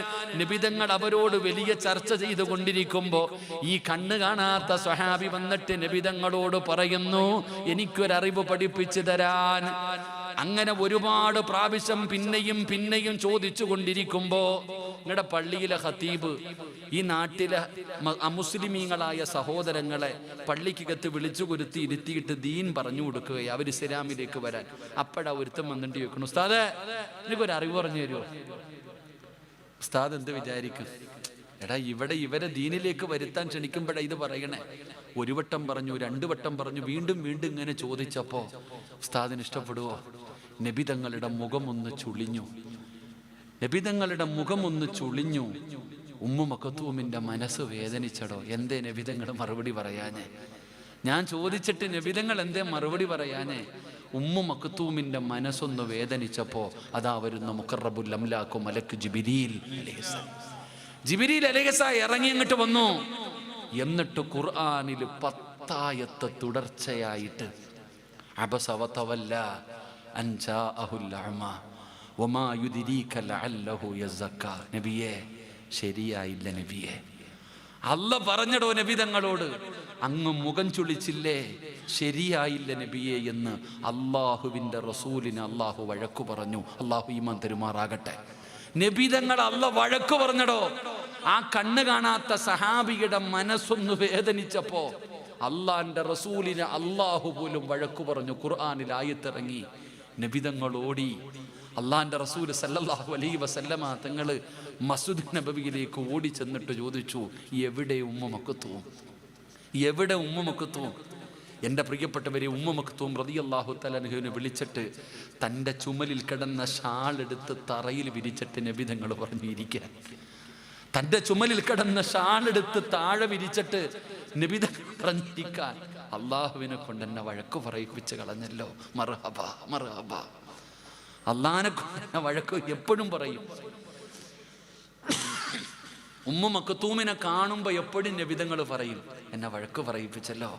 നിബിതങ്ങൾ അവരോട് വലിയ ചർച്ച ചെയ്തുകൊണ്ടിരിക്കുമ്പോ ഈ കണ്ണ് കാണാത്ത സ്വഹാബി വന്നിട്ട് നിബിതങ്ങളോട് പറയുന്നു, എനിക്കൊരറിവ് പഠിപ്പിച്ചു തരാൻ. അങ്ങനെ ഒരുപാട് പ്രാവശ്യം പിന്നെയും പിന്നെയും ചോദിച്ചു കൊണ്ടിരിക്കുമ്പോ നിങ്ങളുടെ പള്ളിയിലെ ഖതീബ് ഈ നാട്ടിലെ അമുസ്ലിമീങ്ങളായ സഹോദരങ്ങളെ പള്ളിക്കകത്ത് വിളിച്ചു കുരുത്തി ഇരുത്തിയിട്ട് ദീൻ പറഞ്ഞു കൊടുക്കുകയാണ്, അവർ ഇസ്ലാമിലേക്ക് വരാൻ. അപ്പോഴാ ഒരുത്തം വന്നിട്ട് ചോദിക്കണം, ഉസ്താദേ എനിക്കൊരു അറിവ് പറഞ്ഞു തരുമോ? ഉസ്താദ് എന്ത് വിചാരിക്കും? എടാ ഇവിടെ ഇവരെ ദീനിലേക്ക് വരുത്താൻ ക്ഷണിക്കുമ്പോഴാ ഇത് പറയണേ. ഒരു വട്ടം പറഞ്ഞു, രണ്ടു വട്ടം പറഞ്ഞു, വീണ്ടും വീണ്ടും ഇങ്ങനെ ചോദിച്ചപ്പോ ഉസ്താദിന് ഇഷ്ടപ്പെടുവോ? നബിതങ്ങളുടെ മുഖമൊന്ന് ചുളിഞ്ഞു. നബിതങ്ങളുടെ മുഖമൊന്ന് ചുളിഞ്ഞു. ഉമ്മു മക്തൂമിന്റെ മനസ്സ് വേദനിച്ചടോ. എന്തേ നബിതങ്ങൾ മറുപടി പറയാനേ? ഞാൻ ചോദിച്ചിട്ട് നബിതങ്ങൾ എന്തേ മറുപടി പറയാനേ? ഉമ്മു മക്തൂമിന്റെ മനസ്സൊന്ന് വേദനിച്ചപ്പോ അതാ വരുന്ന മുഖറബുൽ അംലാഖു മലക്ക് ജിബ്രീൽ അലൈഹിസ്സലാം. ജിബ്രീൽ അലൈഹിസ്സലാം ഇറങ്ങി അങ്ങോട്ട് വന്നു. എന്നിട്ട് ഖുർആനിൽ 10 ആയത്ത് തുടർച്ചയായിട്ട് അബസ വതവല്ല അൻ ജാഅഹുൽ അഅമ വമാ യുദ്രീക ലഅല്ലഹു യസക്ക. നബിയേ ശരിയായില്ല നബിയേ. അല്ലാഹ് പറഞ്ഞടോ നബി തങ്ങളോട്, അങ്ങ് മുഖം ചുളിച്ചില്ലേ, ശരിയായില്ല നബിയേ എന്ന് അള്ളാഹുവിൻ്റെ റസൂലിന് അള്ളാഹു വഴക്കു പറഞ്ഞു. അള്ളാഹു ഈമാൻ തരുമാറാകട്ടെ. നബി തങ്ങൾ അല്ലാഹ് വഴക്കു പറഞ്ഞടോ. ആ കണ്ണ് കാണാത്ത സഹാബിയുടെ മനസ്സൊന്ന് വേദനിച്ചപ്പോ അള്ളാന്റെ റസൂലിന് അള്ളാഹു പോലും വഴക്കു പറഞ്ഞു. ഖുർആനിൽ ആയത്തിറങ്ങി. നബിതങ്ങൾ ഓടി. അള്ളാന്റെ റസൂൽ സല്ലല്ലാഹു അലൈഹി വസല്ലമ തങ്ങള് മസ്ജിദ് നബവിയിലേക്ക് ഓടി ചെന്നിട്ട് ചോദിച്ചു, എവിടെ ഉമ്മു മക്തൂം? എവിടെ ഉമ്മു മക്തൂം? എൻ്റെ പ്രിയപ്പെട്ടവരെ, ഉമ്മു മക്തൂം റളിയല്ലാഹു തആല അൻഹുവിനെ വിളിച്ചിട്ട് തൻ്റെ ചുമലിൽ കിടന്ന ഷാളെടുത്ത് തറയിൽ വിരിച്ചിട്ട് നബിതങ്ങൾ പറഞ്ഞിരിക്കാൻ. തൻ്റെ ചുമലിൽ കിടന്ന ഷാളെടുത്ത് താഴെ വിരിച്ചിട്ട് നബിതങ്ങൾ പറഞ്ഞിരിക്കാൻ. അള്ളാഹുവിനെ കൊണ്ട് എന്നെ വഴക്ക് പറയിപ്പിച്ച് കളഞ്ഞല്ലോ. മർഹബ മർഹബ. അള്ളാഹിനെ കൊണ്ട് എന്നെ വഴക്ക് എപ്പോഴും പറയും. ഉമ്മു മക്തൂമിനെ കാണുമ്പോ എപ്പോഴും നബിതങ്ങൾ പറയും, എന്നെ വഴക്ക് പറയിപ്പിച്ചല്ലോ,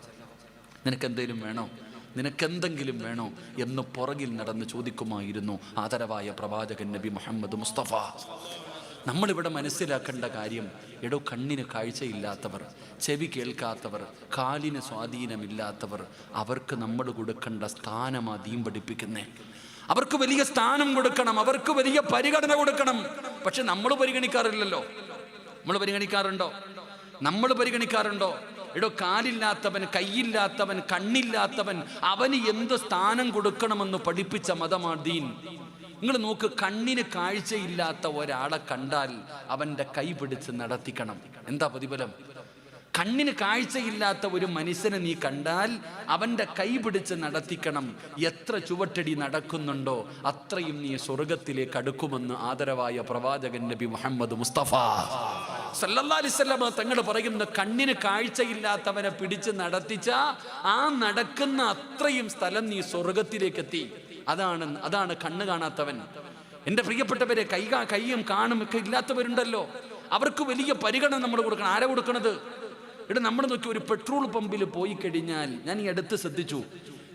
നിനക്കെന്തേലും വേണോ, നിനക്കെന്തെങ്കിലും വേണോ എന്ന് പുറകിൽ നടന്ന് ചോദിക്കുമായിരുന്നു ആദരവായ പ്രവാചകൻ നബി മുഹമ്മദ് മുസ്തഫ. നമ്മളിവിടെ മനസ്സിലാക്കേണ്ട കാര്യം, എടോ കണ്ണിന് കാഴ്ചയില്ലാത്തവർ, ചെവി കേൾക്കാത്തവർ, കാലിന് സ്വാധീനമില്ലാത്തവർ, അവർക്ക് നമ്മൾ കൊടുക്കേണ്ട സ്ഥാനമാ ദീൻ പഠിപ്പിക്കുന്നേ. അവർക്ക് വലിയ സ്ഥാനം കൊടുക്കണം, അവർക്ക് വലിയ പരിഗണന കൊടുക്കണം. പക്ഷെ നമ്മൾ പരിഗണിക്കാറില്ലല്ലോ. നമ്മൾ പരിഗണിക്കാറുണ്ടോ? നമ്മൾ പരിഗണിക്കാറുണ്ടോ? എടോ കാലില്ലാത്തവൻ, കൈയില്ലാത്തവൻ, കണ്ണില്ലാത്തവൻ, അവന് എന്ത് സ്ഥാനം കൊടുക്കണമെന്ന് പഠിപ്പിച്ച മതമാണ് ദീൻ. നിങ്ങൾ നോക്ക്, കണ്ണിന് കാഴ്ചയില്ലാത്ത ഒരാളെ കണ്ടാൽ അവൻ്റെ കൈ പിടിച്ച് നടത്തിക്കണം. എന്താ പ്രതിഫലം? കണ്ണിന് കാഴ്ചയില്ലാത്ത ഒരു മനുഷ്യനെ നീ കണ്ടാൽ അവൻ്റെ കൈ പിടിച്ച് നടത്തിക്കണം. എത്ര ചുവട്ടടി നടക്കുന്നുണ്ടോ അത്രയും നീ സ്വർഗത്തിലേക്ക് അടുക്കുമെന്ന് ആദരവായ പ്രവാചകൻ നബി മുഹമ്മദ് മുസ്തഫ സല്ലല്ലാഹു അലൈഹി വസല്ലം തങ്ങൾ പറയുന്ന, കണ്ണിന് കാഴ്ചയില്ലാത്തവനെ പിടിച്ച് നടത്തിച്ച ആ നടക്കുന്ന അത്രയും സ്ഥലം നീ സ്വർഗത്തിലേക്ക് എത്തി. അതാണ് കണ്ണ് കാണാത്തവൻ. എൻ്റെ പ്രിയപ്പെട്ടവരെ, കൈയും കാണും ഒക്കെ ഇല്ലാത്തവരുണ്ടല്ലോ, അവർക്ക് വലിയ പരിഗണന നമ്മൾ കൊടുക്കണം. ആരാ കൊടുക്കണത്? ഇവിടെ നമ്മൾ നോക്കി, ഒരു പെട്രോൾ പമ്പിൽ പോയി കഴിഞ്ഞാൽ, ഞാൻ ഈ അടുത്ത് ശ്രദ്ധിച്ചു,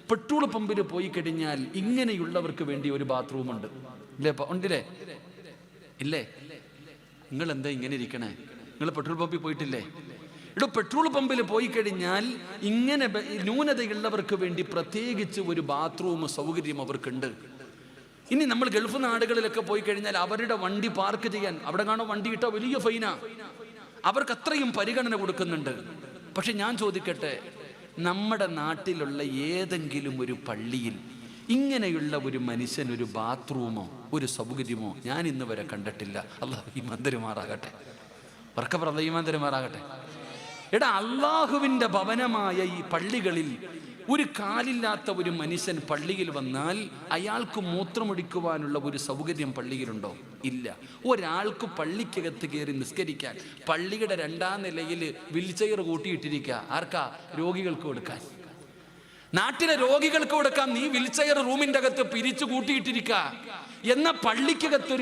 പെട്രോൾ പമ്പിൽ പോയി കഴിഞ്ഞാൽ ഇങ്ങനെയുള്ളവർക്ക് വേണ്ടി ഒരു ബാത്റൂം ഉണ്ട്. ഇല്ലേ? ഉണ്ടില്ലേ? ഇല്ലേ? നിങ്ങൾ എന്താ ഇങ്ങനെ ഇരിക്കണേ? നിങ്ങൾ പെട്രോൾ പമ്പിൽ പോയിട്ടില്ലേ? ഇവിടെ പെട്രോൾ പമ്പിൽ പോയി കഴിഞ്ഞാൽ ഇങ്ങനെ ന്യൂനതയുള്ളവർക്ക് വേണ്ടി പ്രത്യേകിച്ച് ഒരു ബാത്റൂം സൗകര്യം അവർക്കുണ്ട്. ഇനി നമ്മൾ ഗൾഫ് നാടുകളിലൊക്കെ പോയി കഴിഞ്ഞാൽ അവരുടെ വണ്ടി പാർക്ക് ചെയ്യാൻ, അവിടെ കാണോ വണ്ടി ഇട്ടാൽ വലിയ ഫൈനാ. അവർക്ക് അത്രയും പരിഗണന കൊടുക്കുന്നുണ്ട്. പക്ഷെ ഞാൻ ചോദിക്കട്ടെ, നമ്മുടെ നാട്ടിലുള്ള ഏതെങ്കിലും ഒരു പള്ളിയിൽ ഇങ്ങനെയുള്ള ഒരു മനുഷ്യൻ ഒരു ബാത്റൂമോ ഒരു സൗകര്യമോ ഞാൻ ഇന്ന് വരെ കണ്ടിട്ടില്ല. അല്ലാഹു ഈമാൻ തരുമാറാകട്ടെ. വർക്കപ്പുറം ഈമാൻ തരുമാറാകട്ടെ. എടാ, അള്ളാഹുവിൻ്റെ ഭവനമായ ഈ പള്ളികളിൽ ഒരു കാലില്ലാത്ത ഒരു മനുഷ്യൻ പള്ളിയിൽ വന്നാൽ അയാൾക്ക് മൂത്രമൊഴിക്കുവാനുള്ള ഒരു സൗകര്യം പള്ളിയിലുണ്ടോ? ഇല്ല. ഒരാൾക്ക് പള്ളിക്കകത്ത് കയറി നിസ്കരിക്കാൻ പള്ളിയുടെ 2ാം നിലയിൽ വീൽചെയർ കൂട്ടിയിട്ടിരിക്കുക. ആർക്കാ? രോഗികൾക്ക് കൊടുക്കാൻ. നാട്ടിലെ രോഗികൾക്ക് കൊടുക്കാം. നീ വീൽചെയർ റൂമിൻ്റെ അകത്ത് പിരിച്ചു കൂട്ടിയിട്ടിരിക്കുക. എന്ന പള്ളിക്കകത്ത്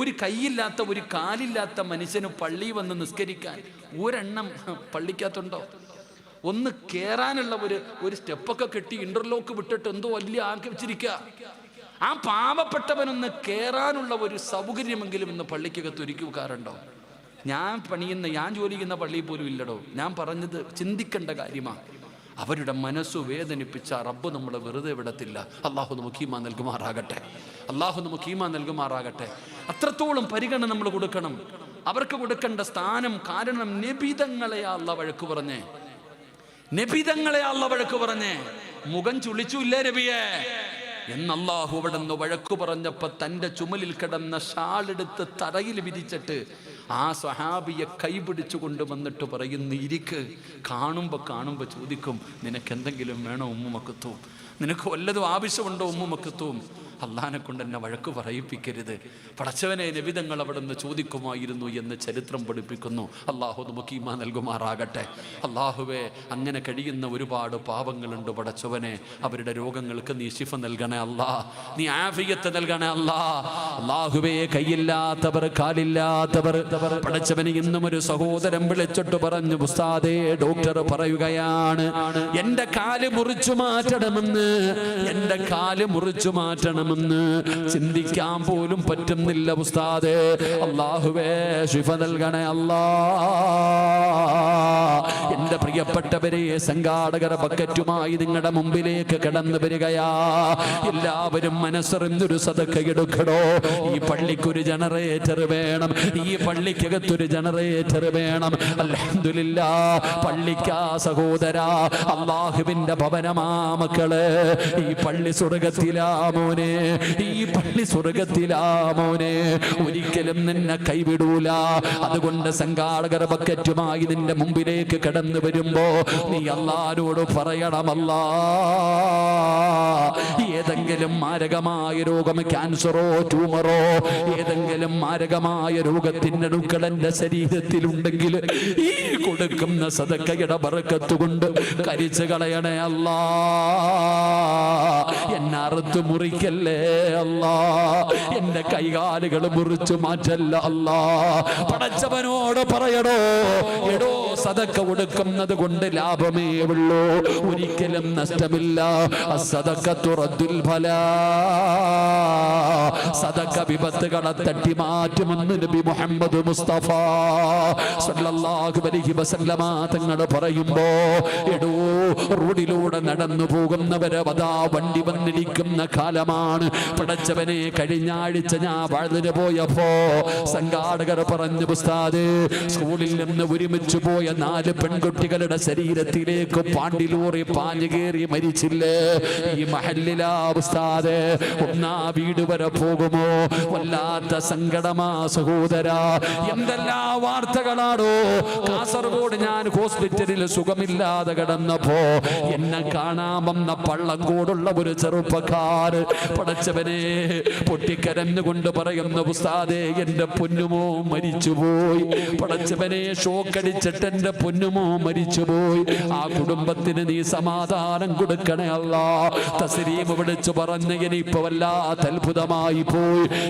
ഒരു കൈയില്ലാത്ത ഒരു കാലില്ലാത്ത മനുഷ്യന് പള്ളി വന്ന് നിസ്കരിക്കാൻ ഒരെണ്ണം പള്ളിക്കകത്തുണ്ടോ? ഒന്ന് കയറാനുള്ള ഒരു സ്റ്റെപ്പൊക്കെ കെട്ടി ഇന്റർലോക്ക് വിട്ടിട്ട് എന്തോ വലിയ ആക്കി വെച്ചിരിക്കുക. ആ പാവപ്പെട്ടവനൊന്ന് കയറാനുള്ള ഒരു സൗകര്യമെങ്കിലും ഇന്ന് പള്ളിക്കകത്ത് ഒരുക്കി വെക്കാറുണ്ടോ? ഞാൻ ജോലി ചെയ്യുന്ന പള്ളിയിൽ പോലും ഇല്ലടോ. ഞാൻ പറഞ്ഞത് ചിന്തിക്കേണ്ട കാര്യമാണ്. അവരുടെ മനസ്സു വേദനിപ്പിച്ച റബ്ബ് നമ്മളെ വെറുതെ വിടത്തില്ല. അള്ളാഹു നമുക്ക് ഈമാൻ നൽകുമാറാകട്ടെ. അള്ളാഹു നമുക്ക് ഈമാൻ നൽകുമാറാകട്ടെ. അത്രത്തോളം പരിഗണന നമ്മൾ കൊടുക്കണം. അവർക്ക് കൊടുക്കേണ്ട സ്ഥാനം. കാരണം നബിതങ്ങളെയാ അള്ളാഹ് വഴക്ക് പറഞ്ഞേ. നബിതങ്ങളെ അള്ളാഹ് വഴക്ക് പറഞ്ഞേ. മുഖം ചുളിച്ചു ഇല്ലേ നബിയെ എന്നല്ലാഹു അവിടെ നിന്ന് വഴക്കു പറഞ്ഞപ്പോ തൻ്റെ ചുമലിൽ കിടന്ന ഷാളെടുത്ത് തറയിൽ വിരിച്ചിട്ട് ആ സ്വഹാബിയെ കൈപിടിച്ചു കൊണ്ടുവന്നിട്ട് പറയുന്നു, ഇരിക്ക്. കാണുമ്പോൾ ചോദിക്കും, നിനക്കെന്തെങ്കിലും വേണോ ഉമ്മു മക്കത്തൂം? നിനക്ക് വല്ലതും ആവശ്യമുണ്ടോ ഉമ്മു മക്കത്തൂം? അള്ളാഹിനെ കൊണ്ട് എന്നെ വഴക്ക് പറയിപ്പിക്കരുത്. പടച്ചവനെ നബിതങ്ങൾ അവിടെ നിന്ന് ചോദിക്കുമായിരുന്നു എന്ന് ചരിത്രം പഠിപ്പിക്കുന്നു. അള്ളാഹു നമുക്ക് ഈമാൻ നൽകുമാറാകട്ടെ. അള്ളാഹുവേ, അങ്ങനെ കഴിയുന്ന ഒരുപാട് പാവങ്ങളുണ്ട് പടച്ചവനെ. അവരുടെ രോഗങ്ങൾക്ക് നീ ശിഫ നൽകണേ അല്ലാ. നീ ആഫിയത്ത് നൽകണേ അല്ലാ. അള്ളാഹുവേ, കൈയില്ലാത്തവർ, കാലില്ലാത്തവർ പടച്ചവനെ ഇന്നും ഒരു സഹോദരൻ വിളിച്ചിട്ട് പറഞ്ഞു, ഉസ്താദേ, ഡോക്ടർ പറയുകയാണ് എൻ്റെ കാല് മുറിച്ചു മാറ്റണമെന്ന്, എൻ്റെ കാല് മുറിച്ചു മാറ്റണമെന്ന്. ചിന്തിക്കാൻ പോലും പറ്റുന്നില്ല ഉസ്താദേ. അല്ലാഹുവേ, ശിഫ നൽകണേ അല്ലാ. എന്റെ പ്രിയപ്പെട്ടവരെ, സംഘാടകർ ബക്കറ്റുമായി നിങ്ങളുടെ മുമ്പിലേക്ക് കടന്നു വരികയാ. എല്ലാവരും മനസ്സറിഞ്ഞൊരു സദഖ എടുക്കണോ. ഈ പള്ളിക്കൊരു ജനറേറ്റർ വേണം. ഈ പള്ളിക്കകത്തൊരു ജനറേറ്റർ വേണം. അൽഹംദുലില്ലാഹ്, പള്ളിക്കാ സഹോദരാ, അല്ലാഹുവിന്റെ ഭവനമാ മക്കളെ. ഈ പള്ളി സ്വർഗ്ഗത്തിലാ മോനെ, ഈ പള്ളി സ്വർഗ്ഗത്തിലാ മോനെ. ഒരിക്കലും നിന്നെ കൈവിടൂല. അതുകൊണ്ട് സംഘാടകർ ബക്കറ്റുമായി നിന്റെ മുമ്പിലേക്ക് കടന്നു വരുമ്പോ നീ അല്ലാഹുവോട് പറയണമല്ലാ, ഏതെങ്കിലും മാരകമായ രോഗം, ക്യാൻസറോ ട്യൂമറോ, ഏതെങ്കിലും മാരകമായ രോഗത്തിന്റെ അണുക്കൾ എന്റെ ശരീരത്തിലുണ്ടെങ്കിൽ ഈ കൊടുക്കുന്ന സദഖയുടെ ബറക്കത്ത് കൊണ്ട് കരിച്ചു കളയണേ അല്ലാ. എന്നെ അറുത്ത് മുറിക്കല്ലേ അല്ലാ. എന്റെ കൈകാലുകൾ മുറിച്ചു മാറ്റല്ല അല്ലാ. പടച്ചവനോട് പറയടോ, എടോ, സദഖ കൊടുക്കുന്നത് കൊണ്ട് ലാഭമേ ഉള്ളൂ, ഒരിക്കലും നഷ്ടമില്ല. അസ്സദഖത്തു റദ്ദുൽ ബലാ. സദഖ വിപത്തുകളെ തട്ടി മാറ്റുമെന്ന് നബി മുഹമ്മദ് മുസ്തഫ സല്ലല്ലാഹു അലൈഹി വസല്ലമ തങ്ങൾ പറയുമ്പോ, എടോ, റോഡിലൂടെ നടന്നു പോകുന്നവരെ വദാ വണ്ടി വന്നിരിക്കുന്ന കാലമാണ്. പടച്ചവനെ, കഴിഞ്ഞ ആഴ്ച ഞാൻ വഴുതിന് പോയപ്പോ സംഘാടകർ പറഞ്ഞു, ഉസ്താദേ, സ്കൂളിൽ നിന്ന് ഒരുമിച്ച് പോയ 4 പെൺകുട്ടികളുടെ ശരീരത്തിലേക്ക് പാണ്ടിലൂറി പാഞ്ഞു കയറി മരിച്ചില്ലേ ഈ മഹല്ലിലാ ഉസ്താദേ. ഒന്നാ വീട് വരെ പോകുമോ? വല്ലാത്ത സങ്കടമാ സഹോദരാ. എന്തെല്ലാം വാർത്തകളാണോ. കാസർഗോഡ് ഞാൻ ഹോസ്പിറ്റലിൽ സുഖമില്ലാതെ കിടന്നപ്പോ എന്നെ കാണാൻ വന്ന പള്ളങ്കോടുള്ള ഒരു ചെറുപ്പക്കാർ പടച്ചവനെ പൊട്ടിക്കരഞ്ഞുകൊണ്ട് പറയുന്ന, ഉസ്താദേ, എന്റെ പൊന്നുമോ മരിച്ചുപോയി. പടച്ചവനെ, ഷോക്കടിച്ചിട്ട് എന്റെ പൊന്നുമോ മരിച്ചുപോയി. ആ കുടുംബത്തിന് നീ സമാധാനം കൊടുക്കണേ അല്ലാ. തസ്ലീം വിളിച്ചു പറഞ്ഞ ഇനിയിപ്പോ വല്ലാത്ത അത്ഭുതമായി പോയി.